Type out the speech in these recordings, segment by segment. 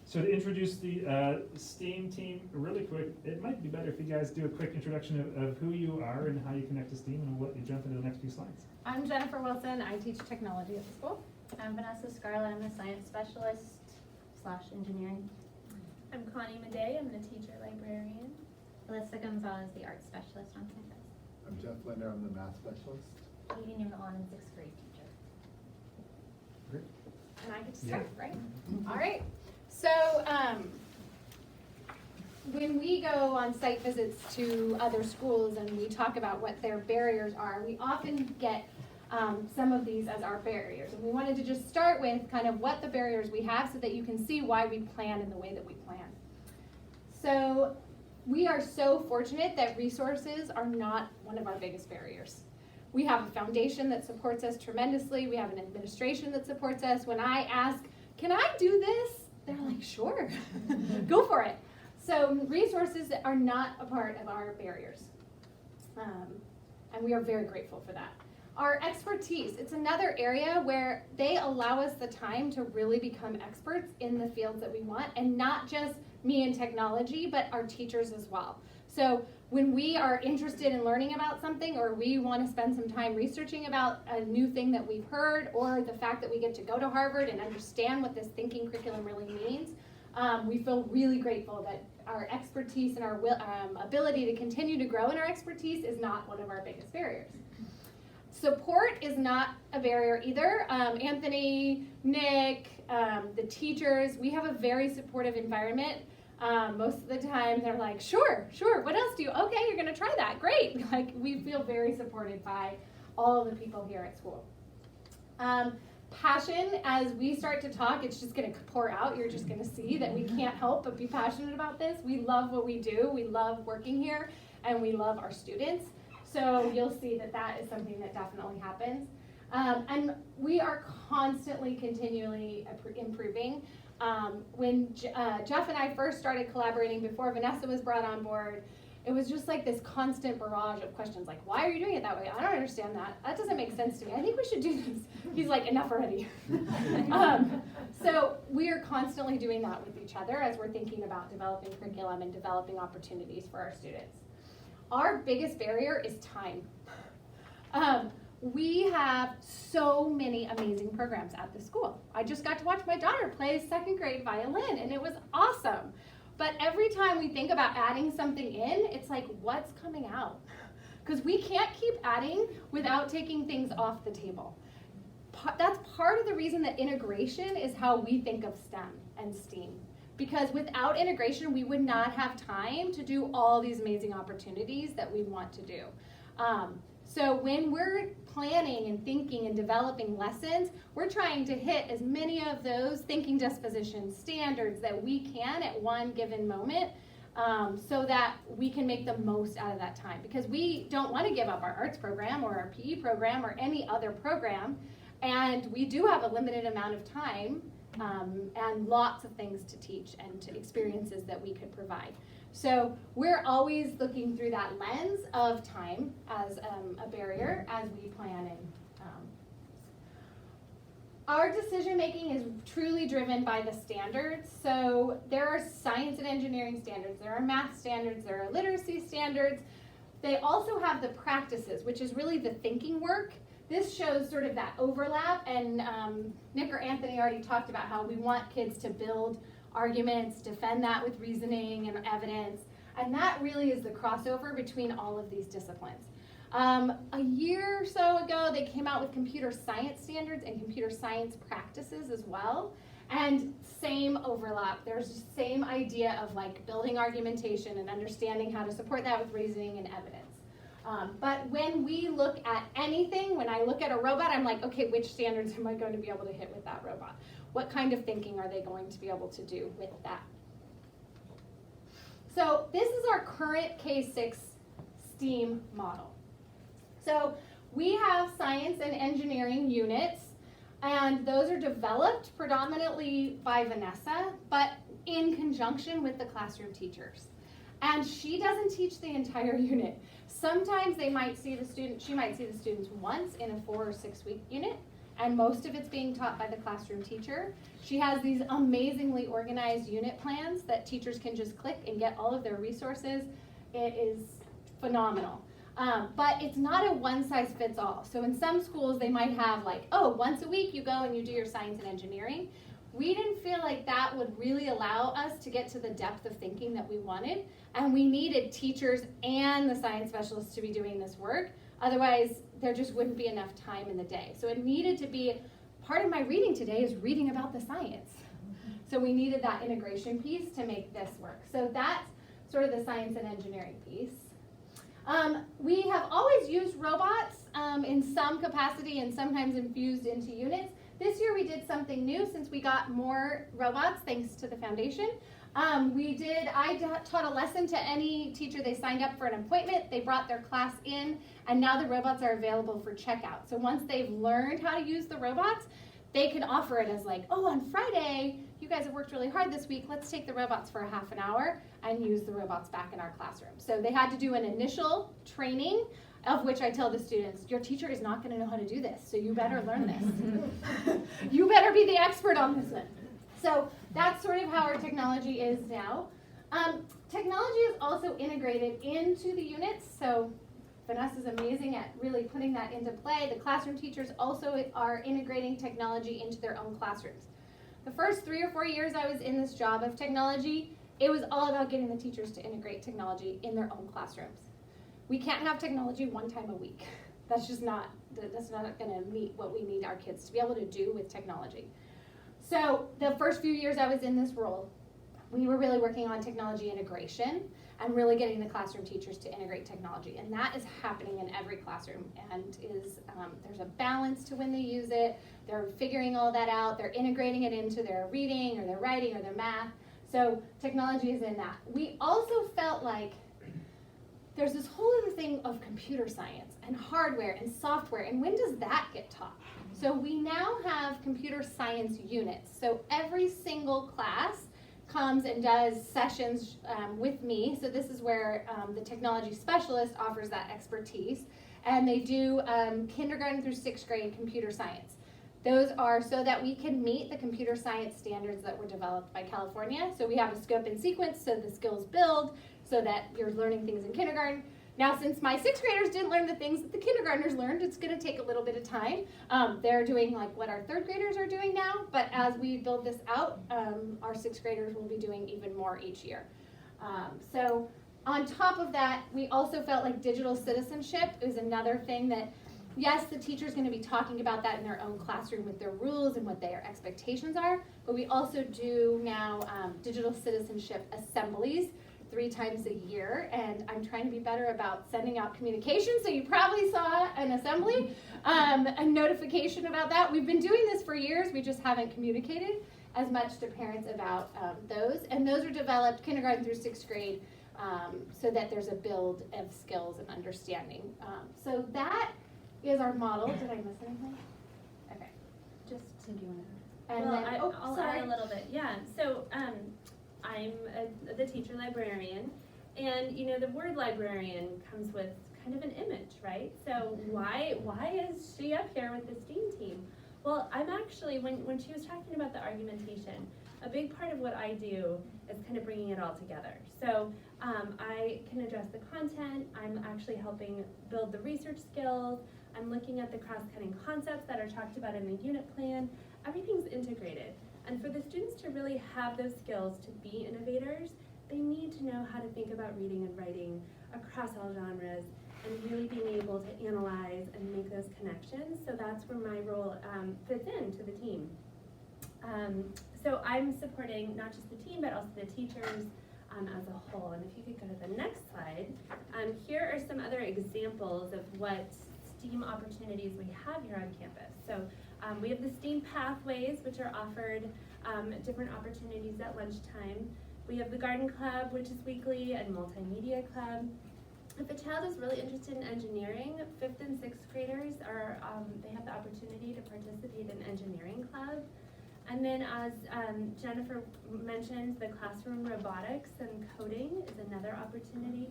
So to introduce the STEAM team really quick, it might be better if you guys do a quick introduction of who you are and how you connect to STEAM, and we'll let you jump into the next few slides. I'm Jennifer Wilson. I teach technology at the school. I'm Vanessa Scarlett. I'm a science specialist / engineering. I'm Connie Madej. I'm the teacher librarian. Alyssa Gonzalez, the art specialist on campus. I'm Jeff Linder. I'm the math specialist. Katie Newman, I'm 6th grade teacher. Great. And I get to start, right? Mm-hmm. All right. So when we go on site visits to other schools and we talk about what their barriers are, we often get some of these as our barriers. And we wanted to just start with kind of what the barriers we have so that you can see why we plan in the way that we plan. So we are so fortunate that resources are not one of our biggest barriers. We have a foundation that supports us tremendously. We have an administration that supports us. When I ask, can I do this? They're like, sure, go for it. So resources are not a part of our barriers. And we are very grateful for that. Our expertise, it's another area where they allow us the time to really become experts in the fields that we want, and not just me in technology, but our teachers as well. So when we are interested in learning about something, or we want to spend some time researching about a new thing that we've heard, or the fact that we get to go to Harvard and understand what this thinking curriculum really means, we feel really grateful that our expertise and our ability to continue to grow in our expertise is not one of our biggest barriers. Support is not a barrier either. Anthony, Nick, the teachers, we have a very supportive environment. Most of the time they're like, sure, what else do you, okay, you're gonna try that, great. Like, we feel very supported by all of the people here at school. Passion, as we start to talk, it's just gonna pour out. You're just gonna see that we can't help but be passionate about this. We love what we do, we love working here, and we love our students. So you'll see that that is something that definitely happens. And we are constantly, continually improving. When Jeff and I first started collaborating before Vanessa was brought on board, it was just like this constant barrage of questions like, why are you doing it that way? I don't understand that. That doesn't make sense to me. I think we should do this. He's like, enough already. So we are constantly doing that with each other as we're thinking about developing curriculum and developing opportunities for our students. Our biggest barrier is time. We have so many amazing programs at the school. I just got to watch my daughter play 2nd grade violin, and it was awesome. But every time we think about adding something in, it's like, what's coming out? Because we can't keep adding without taking things off the table. That's part of the reason that integration is how we think of STEM and STEAM. Because without integration, we would not have time to do all these amazing opportunities that we want to do. So when we're planning and thinking and developing lessons, we're trying to hit as many of those thinking disposition standards that we can at one given moment, so that we can make the most out of that time. Because we don't want to give up our arts program or our PE program or any other program, and we do have a limited amount of time and lots of things to teach and experiences that we could provide. So we're always looking through that lens of time as a barrier as we plan. And our decision making is truly driven by the standards. So there are science and engineering standards, there are math standards, there are literacy standards. They also have the practices, which is really the thinking work. This shows sort of that overlap, and Nick or Anthony already talked about how we want kids to build arguments, defend that with reasoning and evidence, and that really is the crossover between all of these disciplines. A year or so ago, they came out with computer science standards and computer science practices as well, and same overlap. There's the same idea of like building argumentation and understanding how to support that with reasoning and evidence. But when we look at anything, when I look at a robot, I'm like, okay, which standards am I going to be able to hit with that robot? What kind of thinking are they going to be able to do with that? So this is our current K-6 STEAM model. So we have science and engineering units, and those are developed predominantly by Vanessa, but in conjunction with the classroom teachers. And she doesn't teach the entire unit. Sometimes they might see the student, she might see the students once in a 4 or 6 week unit, and most of it's being taught by the classroom teacher. She has these amazingly organized unit plans that teachers can just click and get all of their resources. It is phenomenal. But it's not a one-size-fits-all. So in some schools, they might have like, oh, once a week you go and you do your science and engineering. We didn't feel like that would really allow us to get to the depth of thinking that we wanted. And we needed teachers and the science specialists to be doing this work. Otherwise, there just wouldn't be enough time in the day. So it needed to be, part of my reading today is reading about the science. So we needed that integration piece to make this work. So that's sort of the science and engineering piece. We have always used robots in some capacity and sometimes infused into units. This year we did something new since we got more robots thanks to the foundation. I taught a lesson to any teacher. They signed up for an appointment, they brought their class in, and now the robots are available for checkout. So once they've learned how to use the robots, they can offer it as like, oh, on Friday, you guys have worked really hard this week, let's take the robots for a half an hour and use the robots back in our classroom. So they had to do an initial training, of which I tell the students, your teacher is not going to know how to do this, so you better learn this. You better be the expert on this one. So that's sort of how our technology is now. Technology is also integrated into the units, so Vanessa's amazing at really putting that into play. The classroom teachers also are integrating technology into their own classrooms. The first 3 or 4 years I was in this job of technology, it was all about getting the teachers to integrate technology in their own classrooms. We can't have technology one time a week. That's not going to meet what we need our kids to be able to do with technology. So the first few years I was in this role, we were really working on technology integration and really getting the classroom teachers to integrate technology. And that is happening in every classroom, and there's a balance to when they use it. They're figuring all that out. They're integrating it into their reading or their writing or their math. So technology is in that. We also felt like there's this whole other thing of computer science and hardware and software, and when does that get taught? So we now have computer science units. So every single class comes and does sessions with me. So this is where the technology specialist offers that expertise. And they do kindergarten through 6th grade computer science. Those are so that we can meet the computer science standards that were developed by California. So we have a scope and sequence, so the skills build, so that you're learning things in kindergarten. Now, since my 6th graders didn't learn the things that the kindergartners learned, it's going to take a little bit of time. They're doing like what our 3rd graders are doing now, but as we build this out, our 6th graders will be doing even more each year. So on top of that, we also felt like digital citizenship is another thing that, yes, the teacher's going to be talking about that in their own classroom with their rules and what their expectations are, but we also do now digital citizenship assemblies 3 times a year, and I'm trying to be better about sending out communication, so you probably saw an assembly, a notification about that. We've been doing this for years, we just haven't communicated as much to parents about those, and those are developed kindergarten through 6th grade so that there's a build of skills and understanding. So that is our model. Did I miss anything? Okay. Just to do it. And Well, then, I'll sorry. add a little bit. Yeah. So I'm the teacher librarian, and you know the word librarian comes with kind of an image, right? So why is she up here with the STEAM team? Well, I'm actually when she was talking about the argumentation, a big part of what I do is kind of bringing it all together. So I can address the content. I'm actually helping build the research skills. I'm looking at the cross-cutting concepts that are talked about in the unit plan. Everything's integrated. And for the students to really have those skills to be innovators, they need to know how to think about reading and writing across all genres and really being able to analyze and make those connections. So that's where my role fits into the team. So I'm supporting not just the team, but also the teachers as a whole. And if you could go to the next slide, here are some other examples of what STEAM opportunities we have here on campus. So we have the STEAM pathways, which are offered different opportunities at lunchtime. We have the garden club, which is weekly, and multimedia club. If a child is really interested in engineering, 5th and 6th graders they have the opportunity to participate in engineering club. And then as Jennifer mentioned, the classroom robotics and coding is another opportunity.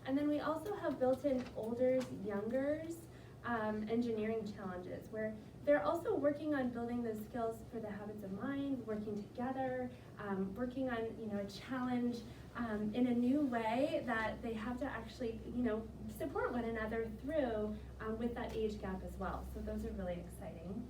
And then we also have built-in olders, youngers engineering challenges where they're also working on building those skills for the habits of mind, working together, working on, a challenge in a new way that they have to actually, support one another through with that age gap as well. So those are really exciting.